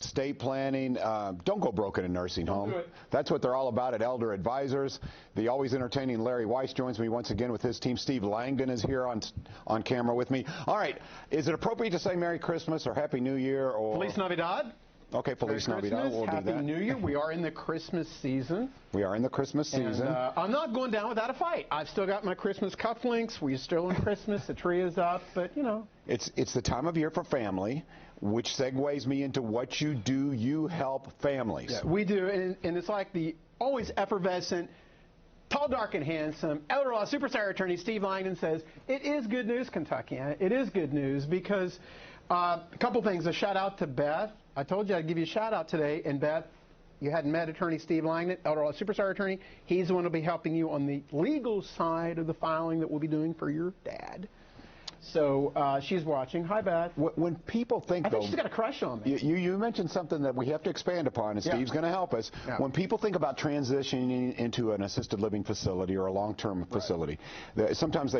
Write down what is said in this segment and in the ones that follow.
estate planning. Don't go broke in a nursing home. That's what they're all about at Elder Advisors. The always entertaining Larry Weiss joins me once again with his team. Steve Langdon is here on camera with me. All right, is it appropriate to say Merry Christmas or Happy New Year or Feliz Navidad? Okay, Feliz Navidad. We'll Happy do that. New Year. We are in the Christmas season. We are in the Christmas season. And, I'm not going down without a fight. I've still got my Christmas cufflinks. We're still in Christmas. The tree is up, but you know. It's the time of year for family, which segues me into what you do. You help families. Yeah, we do, and it's like the always effervescent, tall, dark, and handsome elder law superstar attorney Steve Langdon says, it is good news, Kentucky. It is good news because a couple things. A shout out to Beth. I told you I'd give you a shout out today, and Beth, you hadn't met attorney Steve Langdon, elder law superstar attorney. He's the one who'll be helping you on the legal side of the filing that we'll be doing for your dad. So she's watching. Hi, Beth. When people think, I think she's got a crush on me. You mentioned something that we have to expand upon, and Steve's going to help us. Yeah. When people think about transitioning into an assisted living facility or a long-term facility, sometimes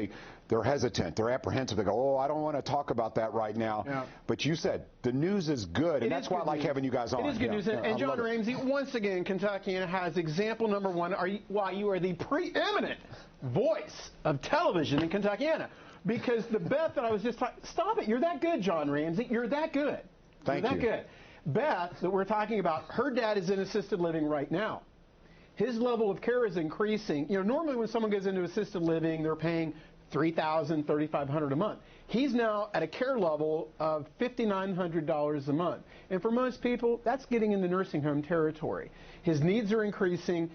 they're hesitant. They're apprehensive. They go, oh, I don't want to talk about that right now. Yeah. But you said the news is good, and that's why I like having you guys on. It is good news. And John Ramsey, once again, Kentuckiana has example number one why you are the preeminent voice of television in Kentuckiana. Because the Beth that I was just talking, stop it, you're that good, John Ramsey, you're that good. Thank you. You're that good. Beth, that we're talking about, her dad is in assisted living right now. His level of care is increasing. You know, normally when someone goes into assisted living, they're paying $3,000, $3,500 a month. He's now at a care level of $5,900 a month. And for most people, that's getting into nursing home territory. His needs are increasing.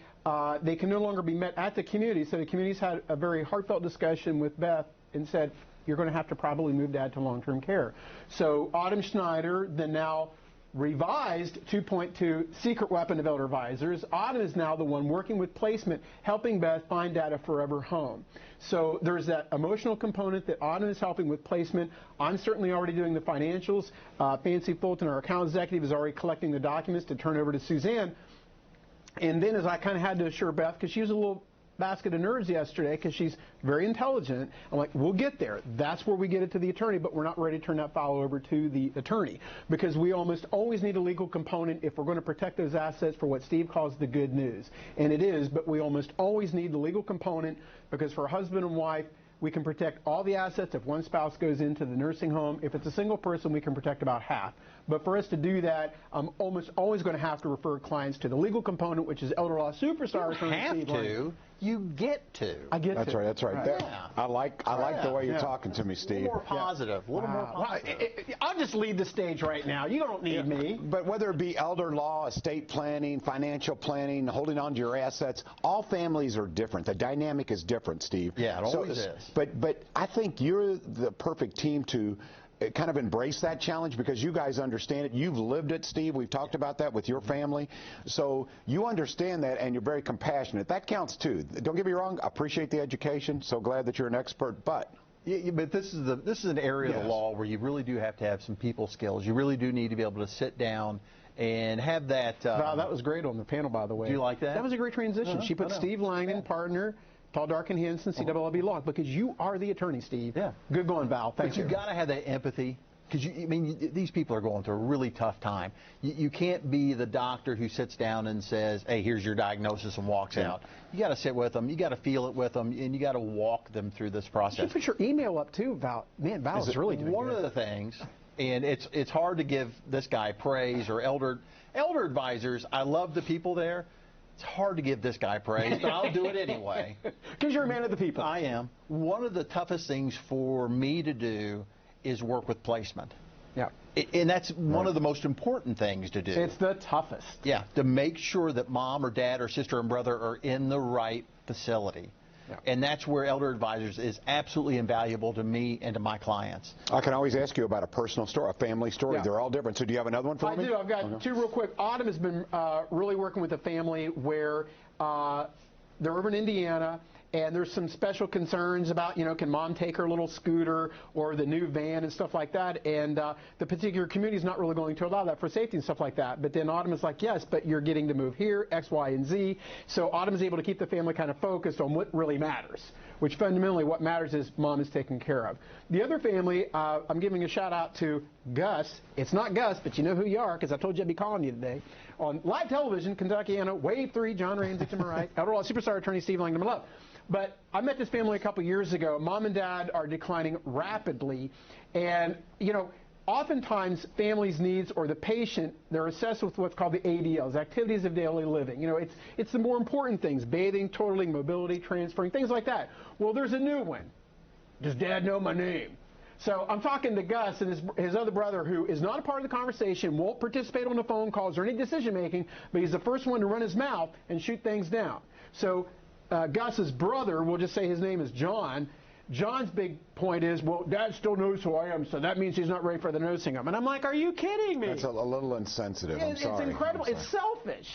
They can no longer be met at the community. So the community's had a very heartfelt discussion with Beth and said, you're going to have to probably move Dad to long-term care. So Autumn Schneider, the now revised 2.2 secret weapon of elder advisors, Autumn is now the one working with placement, helping Beth find Dad a forever home. So there's that emotional component that Autumn is helping with placement. I'm certainly already doing the financials. Fancy Fulton, our account executive, is already collecting the documents to turn over to Suzanne. And then as I kind of had to assure Beth, because she was a little basket of nerds yesterday because she's very intelligent. I'm like, we'll get there. That's where we get it to the attorney, but we're not ready to turn that file over to the attorney because we almost always need a legal component if we're going to protect those assets for what Steve calls the good news. And it is, but we almost always need the legal component because for a husband and wife, we can protect all the assets if one spouse goes into the nursing home. If it's a single person, we can protect about half. But for us to do that, I'm almost always going to have to refer clients to the legal component, which is elder law superstar attorney Steve Langdon. You get to. I get That's to. right. That's right. Yeah. I like the way you're talking to me, Steve. A little more positive. A little more positive. I'll just leave the stage right now. You don't need me. But whether it be elder law, estate planning, financial planning, holding on to your assets, all families are different. The dynamic is different, Steve. Yeah, it always is. But I think you're the perfect team to kind of embrace that challenge because you guys understand it. You've lived it, Steve. We've talked about that with your family. So you understand that and you're very compassionate. That counts too. Don't get me wrong. I appreciate the education. So glad that you're an expert. But but this is an area of the law where you really do have to have some people skills. You really do need to be able to sit down and have that. Wow, that was great on the panel, by the way. Do you like that? That was a great transition. She put Steve Langdon, partner, tall, dark, and handsome, CWLB Law, because you are the attorney, Steve. Yeah. Good going, Val. Thank you. But you got to have that empathy. Because, these people are going through a really tough time. You can't be the doctor who sits down and says, hey, here's your diagnosis and walks out. You got to sit with them. You got to feel it with them, and you got to walk them through this process. You put your email up, too, Val. Man, Val is really doing one good. of the things, and it's hard to give this guy praise or elder advisors. I love the people there. It's hard to give this guy praise, but I'll do it anyway. Because you're a man of the people. I am. One of the toughest things for me to do is work with placement. Yeah. And that's one of the most important things to do. It's the toughest. Yeah, to make sure that mom or dad or sister and brother are in the right facility. Yeah. And that's where Elder Advisors is absolutely invaluable to me and to my clients. I can always ask you about a personal story, a family story. Yeah. They're all different. So do you have another one for me? I do. I've got two real quick. Autumn has been really working with a family where they're over in Indiana, and there's some special concerns about, can mom take her little scooter or the new van and stuff like that, and the particular community is not really going to allow that for safety and stuff like that. But then Autumn is like, yes, but you're getting to move here, X, Y, and Z. So Autumn is able to keep the family kind of focused on what really matters, which fundamentally what matters is mom is taken care of. The other family, I'm giving a shout out to Gus. It's not Gus, but you know who you are, because I told you I'd be calling you today. On live television, Kentuckiana, Wave 3, John Ramsey to my right, Eldorado superstar attorney Steve Langdon, my love. But I met this family a couple years ago. Mom and dad are declining rapidly. And, oftentimes families' needs or the patient, they're assessed with what's called the ADLs, activities of daily living. It's the more important things, bathing, totaling, mobility, transferring, things like that. Well, there's a new one. Does Dad know my name? So I'm talking to Gus and his other brother, who is not a part of the conversation, won't participate on the phone calls or any decision making, but he's the first one to run his mouth and shoot things down. So Gus's brother, we'll just say his name is John. John's big point is, well, Dad still knows who I am, so that means he's not ready for the nursing home. And I'm like, are you kidding me? That's a little insensitive. I'm sorry. It's incredible. It's selfish.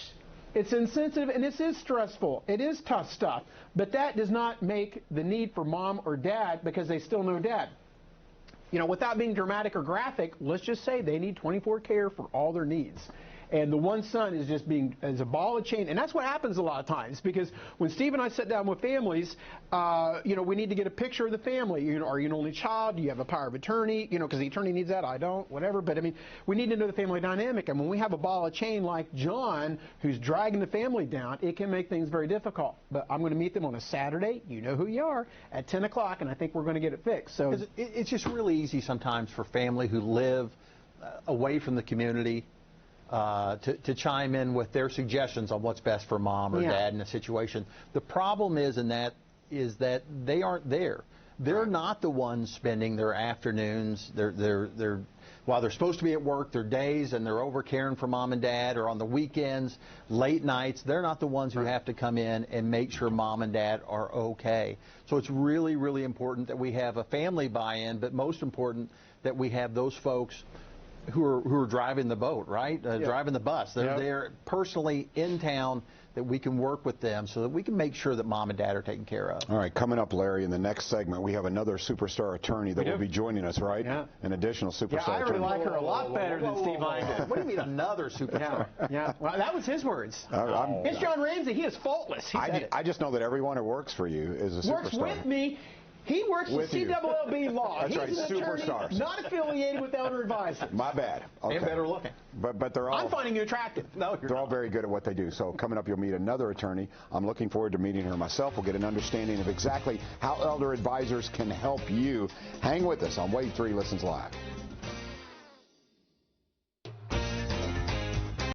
It's insensitive, and this is stressful. It is tough stuff. But that does not make the need for mom or dad, because they still know Dad. Without being dramatic or graphic, let's just say they need 24 care for all their needs. And the one son is just as a ball of chain. And that's what happens a lot of times, because when Steve and I sit down with families, we need to get a picture of the family. Are you an only child? Do you have a power of attorney? Because the attorney needs that. I don't, whatever. But, we need to know the family dynamic. And when we have a ball of chain like John, who's dragging the family down, it can make things very difficult. But I'm going to meet them on a Saturday, you know who you are, at 10 o'clock, and I think we're going to get it fixed. So it's just really easy sometimes for family who live away from the community to chime in with their suggestions on what's best for mom or dad in a situation. The problem is that they aren't there. They're not the ones spending their afternoons, while they're supposed to be at work, their days, and they're over caring for mom and dad, or on the weekends, late nights. They're not the ones who have to come in and make sure mom and dad are okay. So it's really, really important that we have a family buy-in, but most important that we have those folks who are driving the boat, right? Driving the bus. They're personally in town, that we can work with them so that we can make sure that mom and dad are taken care of. All right, coming up, Larry, in the next segment, we have another superstar attorney that will be joining us, right? Yeah. An additional superstar attorney. I really like her a lot better than Steve Langdon. What do you mean another superstar? Yeah, well, that was his words. It's John Ramsey. He is faultless. I just know that everyone who works for you is a superstar. Works with me. He works with CWLB Law. That's right, He's an attorney, superstars. not affiliated with Elder Advisors. My bad. Okay. And better looking. But they're all. I'm finding you attractive. No, they're all very good at what they do. So coming up, you'll meet another attorney. I'm looking forward to meeting her myself. We'll get an understanding of exactly how Elder Advisors can help you. Hang with us on Wave 3 Listens Live.